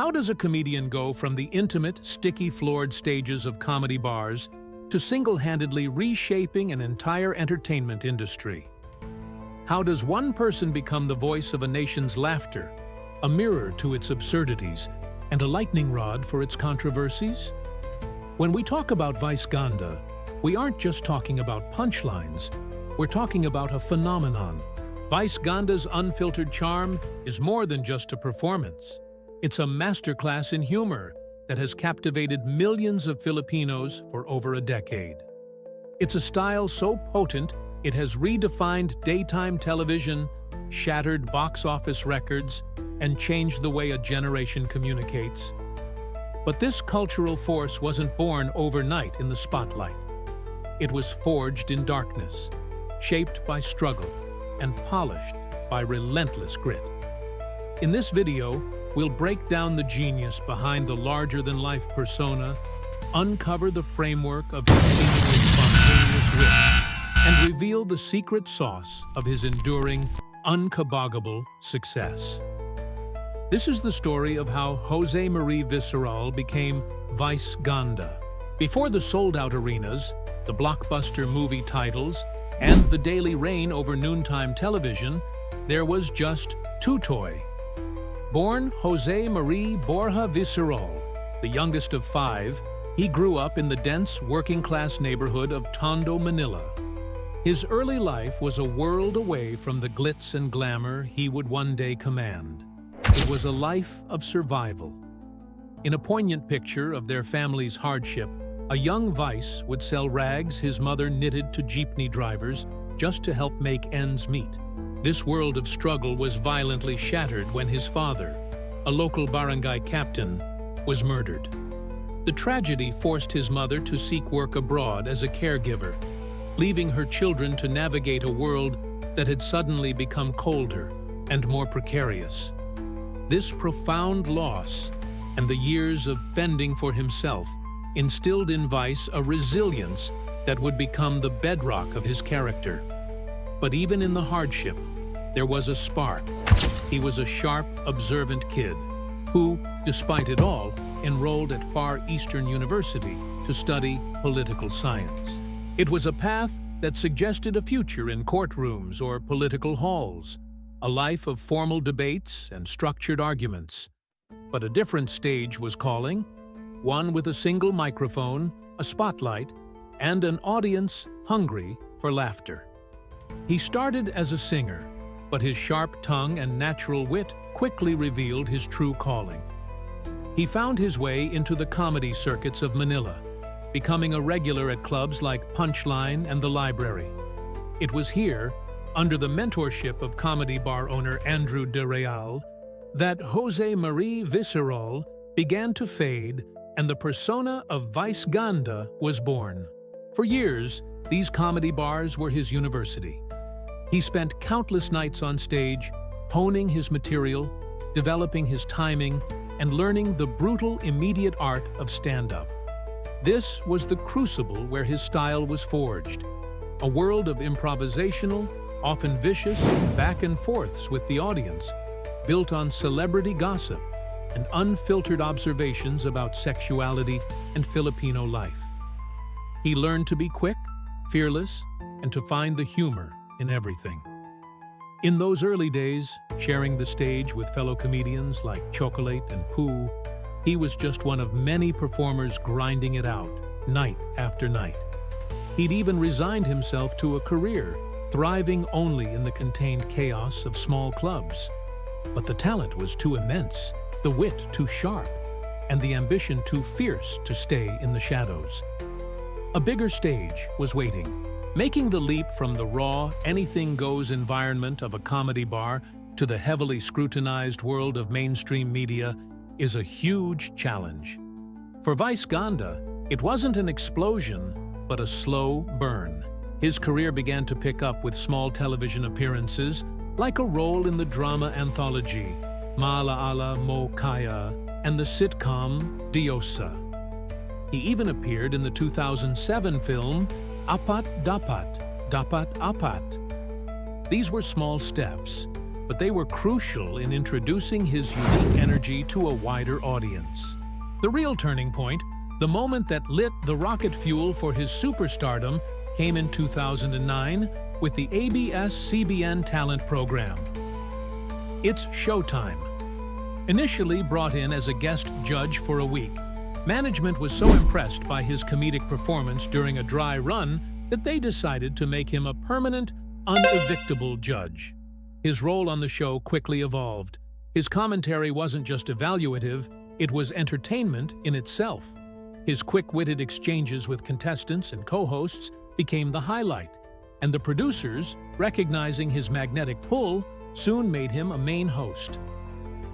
How does a comedian go from the intimate, sticky-floored stages of comedy bars to single-handedly reshaping an entire entertainment industry? How does one person become the voice of a nation's laughter, a mirror to its absurdities, and a lightning rod for its controversies? When we talk about Vice Ganda, we aren't just talking about punchlines, we're talking about a phenomenon. Vice Ganda's Unfiltered Charm is more than just a performance. It's a masterclass in humor that has captivated millions of Filipinos for over a decade. It's a style so potent, it has redefined daytime television, shattered box office records, and changed the way a generation communicates. But this cultural force wasn't born overnight in the spotlight. It was forged in darkness, shaped by struggle, and polished by relentless grit. In this video, we'll break down the genius behind the larger-than-life persona, uncover the framework of his seemingly spontaneous wit, and reveal the secret sauce of his enduring, unkabaggable success. This is the story of how Jose Marie Visceral became Vice Ganda. Before the sold-out arenas, the blockbuster movie titles, and the daily reign over noontime television, there was just Tutoy. Born Jose Marie Borja Visceral, the youngest of 5, he grew up in the dense working-class neighborhood of Tondo, Manila. His early life was a world away from the glitz and glamour he would one day command. It was a life of survival. In a poignant picture of their family's hardship, a young Vice would sell rags his mother knitted to jeepney drivers just to help make ends meet. This world of struggle was violently shattered when his father, a local barangay captain, was murdered. The tragedy forced his mother to seek work abroad as a caregiver, leaving her children to navigate a world that had suddenly become colder and more precarious. This profound loss and the years of fending for himself instilled in Vice a resilience that would become the bedrock of his character. But even in the hardship, there was a spark. He was a sharp, observant kid who, despite it all, enrolled at Far Eastern University to study political science. It was a path that suggested a future in courtrooms or political halls, a life of formal debates and structured arguments. But a different stage was calling, one with a single microphone, a spotlight, and an audience hungry for laughter. He started as a singer, but his sharp tongue and natural wit quickly revealed his true calling. He found his way into the comedy circuits of Manila, becoming a regular at clubs like Punchline and The Library. It was here, under the mentorship of comedy bar owner Andrew De Real, that Jose Marie Visceral began to fade and the persona of Vice Ganda was born. For years, these comedy bars were his university. He spent countless nights on stage, honing his material, developing his timing, and learning the brutal, immediate art of stand-up. This was the crucible where his style was forged, a world of improvisational, often vicious, back and forths with the audience, built on celebrity gossip and unfiltered observations about sexuality and Filipino life. He learned to be quick, fearless, and to find the humor in everything. In those early days, sharing the stage with fellow comedians like Chocolate and Pooh, he was just one of many performers grinding it out, night after night. He'd even resigned himself to a career, thriving only in the contained chaos of small clubs. But the talent was too immense, the wit too sharp, and the ambition too fierce to stay in the shadows. A bigger stage was waiting. Making the leap from the raw, anything-goes environment of a comedy bar to the heavily scrutinized world of mainstream media is a huge challenge. For Vice Ganda, it wasn't an explosion, but a slow burn. His career began to pick up with small television appearances, like a role in the drama anthology Maalaala Mo Kaya and the sitcom Diosa. He even appeared in the 2007 film Apat Dapat, Dapat Apat. These were small steps, but they were crucial in introducing his unique energy to a wider audience. The real turning point, the moment that lit the rocket fuel for his superstardom, came in 2009 with the ABS-CBN talent program. It's Showtime. Initially brought in as a guest judge for a week, management was so impressed by his comedic performance during a dry run that they decided to make him a permanent, unevictable judge. His role on the show quickly evolved. His commentary wasn't just evaluative, it was entertainment in itself. His quick-witted exchanges with contestants and co-hosts became the highlight, and the producers, recognizing his magnetic pull, soon made him a main host.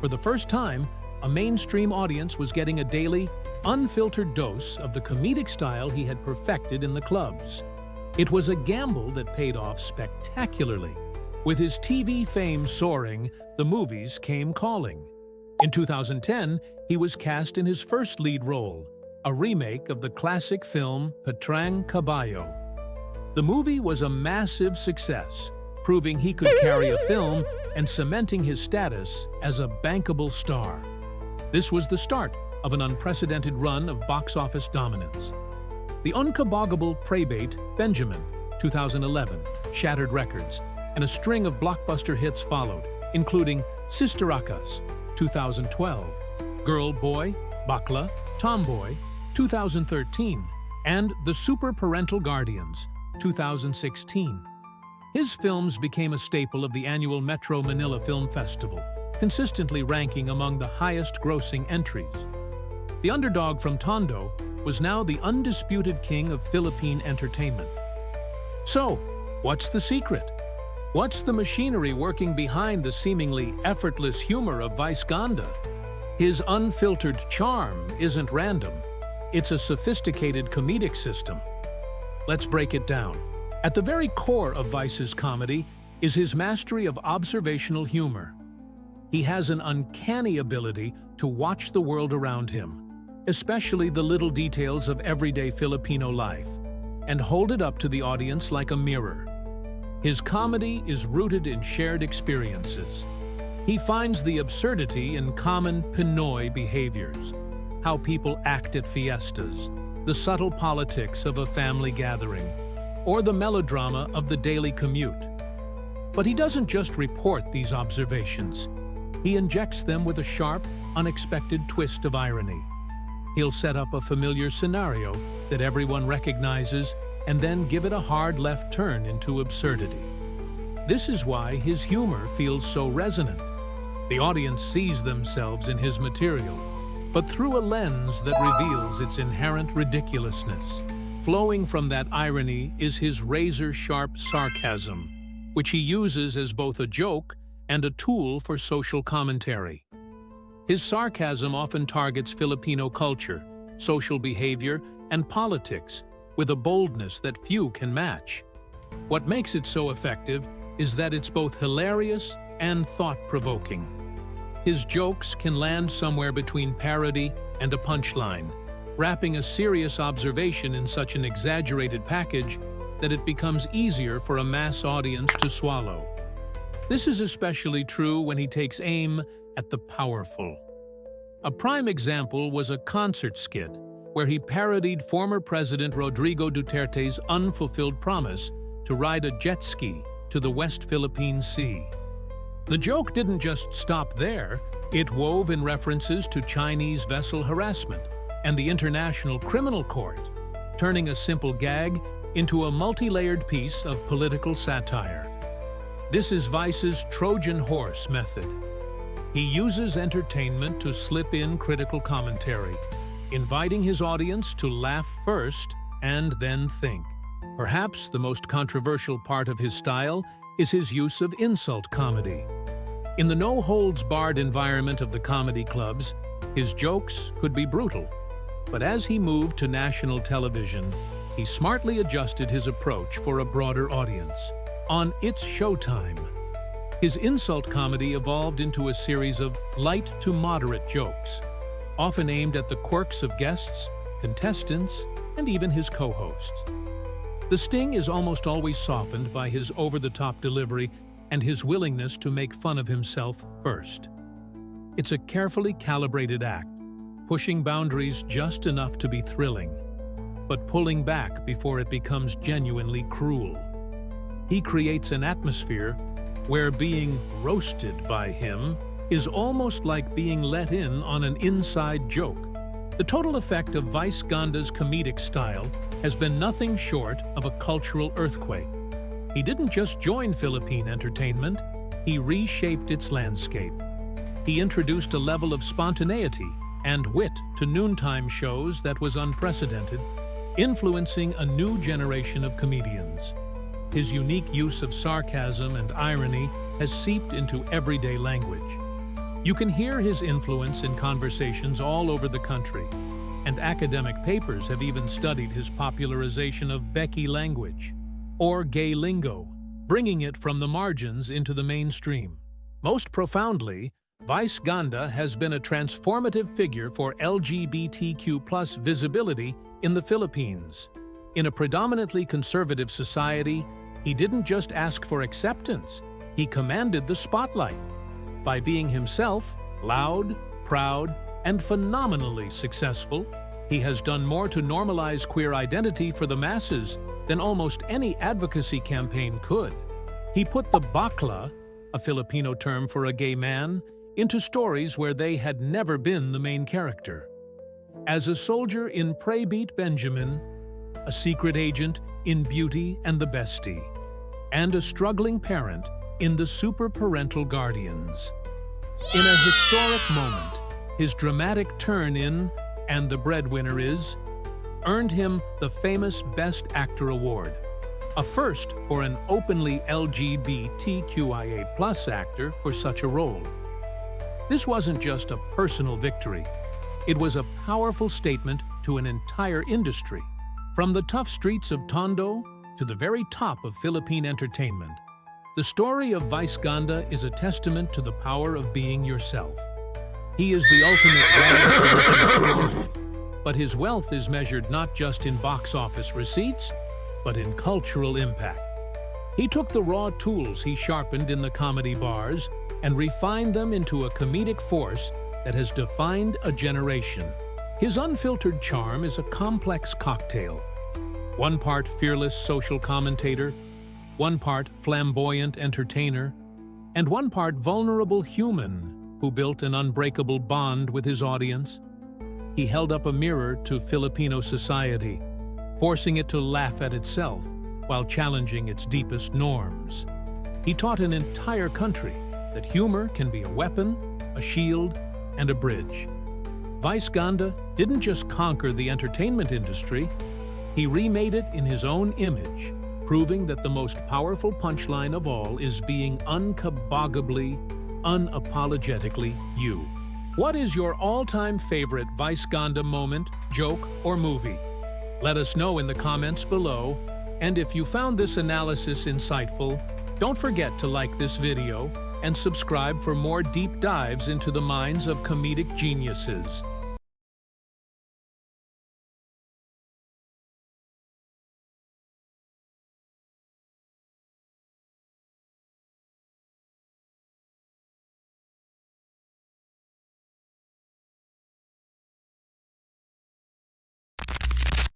For the first time, a mainstream audience was getting a daily, unfiltered dose of the comedic style he had perfected in the clubs. It was a gamble that paid off spectacularly. With his TV fame soaring, the movies came calling. In 2010, he was cast in his first lead role, a remake of the classic film Patrang Caballo. The movie was a massive success, proving he could carry a film and cementing his status as a bankable star. This was the start of an unprecedented run of box office dominance. The unkaboggable Praebate Benjamin, 2011, shattered records, and a string of blockbuster hits followed, including Sisterakas, 2012, Girl Boy, Bakla, Tomboy, 2013, and The Super Parental Guardians, 2016. His films became a staple of the annual Metro Manila Film Festival, consistently ranking among the highest-grossing entries. The underdog from Tondo was now the undisputed king of Philippine entertainment. So, what's the secret? What's the machinery working behind the seemingly effortless humor of Vice Ganda? His unfiltered charm isn't random. It's a sophisticated comedic system. Let's break it down. At the very core of Vice's comedy is his mastery of observational humor. He has an uncanny ability to watch the world around him, especially the little details of everyday Filipino life, and hold it up to the audience like a mirror. His comedy is rooted in shared experiences. He finds the absurdity in common Pinoy behaviors, how people act at fiestas, the subtle politics of a family gathering, or the melodrama of the daily commute. But he doesn't just report these observations. He injects them with a sharp, unexpected twist of irony. He'll set up a familiar scenario that everyone recognizes and then give it a hard left turn into absurdity. This is why his humor feels so resonant. The audience sees themselves in his material, but through a lens that reveals its inherent ridiculousness. Flowing from that irony is his razor-sharp sarcasm, which he uses as both a joke and a tool for social commentary. His sarcasm often targets Filipino culture, social behavior, and politics with a boldness that few can match. What makes it so effective is that it's both hilarious and thought-provoking. His jokes can land somewhere between parody and a punchline, wrapping a serious observation in such an exaggerated package that it becomes easier for a mass audience to swallow. This is especially true when he takes aim at the powerful. A prime example was a concert skit where he parodied former President Rodrigo Duterte's unfulfilled promise to ride a jet ski to the West Philippine Sea. The joke didn't just stop there, it wove in references to Chinese vessel harassment and the International Criminal Court, turning a simple gag into a multi-layered piece of political satire. This is Vice's Trojan horse method. He uses entertainment to slip in critical commentary, inviting his audience to laugh first and then think. Perhaps the most controversial part of his style is his use of insult comedy. In the no-holds-barred environment of the comedy clubs, his jokes could be brutal. But as he moved to national television, he smartly adjusted his approach for a broader audience. On It's Showtime, his insult comedy evolved into a series of light to moderate jokes, often aimed at the quirks of guests, contestants, and even his co-hosts. The sting is almost always softened by his over-the-top delivery and his willingness to make fun of himself first. It's a carefully calibrated act, pushing boundaries just enough to be thrilling, but pulling back before it becomes genuinely cruel. He creates an atmosphere where being roasted by him is almost like being let in on an inside joke. The total effect of Vice Ganda's comedic style has been nothing short of a cultural earthquake. He didn't just join Philippine entertainment, he reshaped its landscape. He introduced a level of spontaneity and wit to noontime shows that was unprecedented, influencing a new generation of comedians. His unique use of sarcasm and irony has seeped into everyday language. You can hear his influence in conversations all over the country, and academic papers have even studied his popularization of Becky language, or gay lingo, bringing it from the margins into the mainstream. Most profoundly, Vice Ganda has been a transformative figure for LGBTQ+ visibility in the Philippines. In a predominantly conservative society, he didn't just ask for acceptance, he commanded the spotlight. By being himself, loud, proud, and phenomenally successful, he has done more to normalize queer identity for the masses than almost any advocacy campaign could. He put the bakla, a Filipino term for a gay man, into stories where they had never been the main character. As a soldier in Pray Beat Benjamin, a secret agent in Beauty and the Bestie, and a struggling parent in the Super Parental Guardians. In a historic moment, his dramatic turn in And the Breadwinner Is earned him the famous Best Actor award, a first for an openly LGBTQIA+ actor for such a role. This wasn't just a personal victory, it was a powerful statement to an entire industry. From the tough streets of Tondo to the very top of Philippine entertainment, the story of Vice Ganda is a testament to the power of being yourself. He is the ultimate wealth, but his wealth is measured not just in box office receipts, but in cultural impact. He took the raw tools he sharpened in the comedy bars and refined them into a comedic force that has defined a generation. His unfiltered charm is a complex cocktail. One part fearless social commentator, one part flamboyant entertainer, and one part vulnerable human who built an unbreakable bond with his audience. He held up a mirror to Filipino society, forcing it to laugh at itself while challenging its deepest norms. He taught an entire country that humor can be a weapon, a shield, and a bridge. Vice Ganda didn't just conquer the entertainment industry, he remade it in his own image, proving that the most powerful punchline of all is being unkabogably, unapologetically you. What is your all-time favorite Vice Ganda moment, joke, or movie? Let us know in the comments below, and if you found this analysis insightful, don't forget to like this video and subscribe for more deep dives into the minds of comedic geniuses.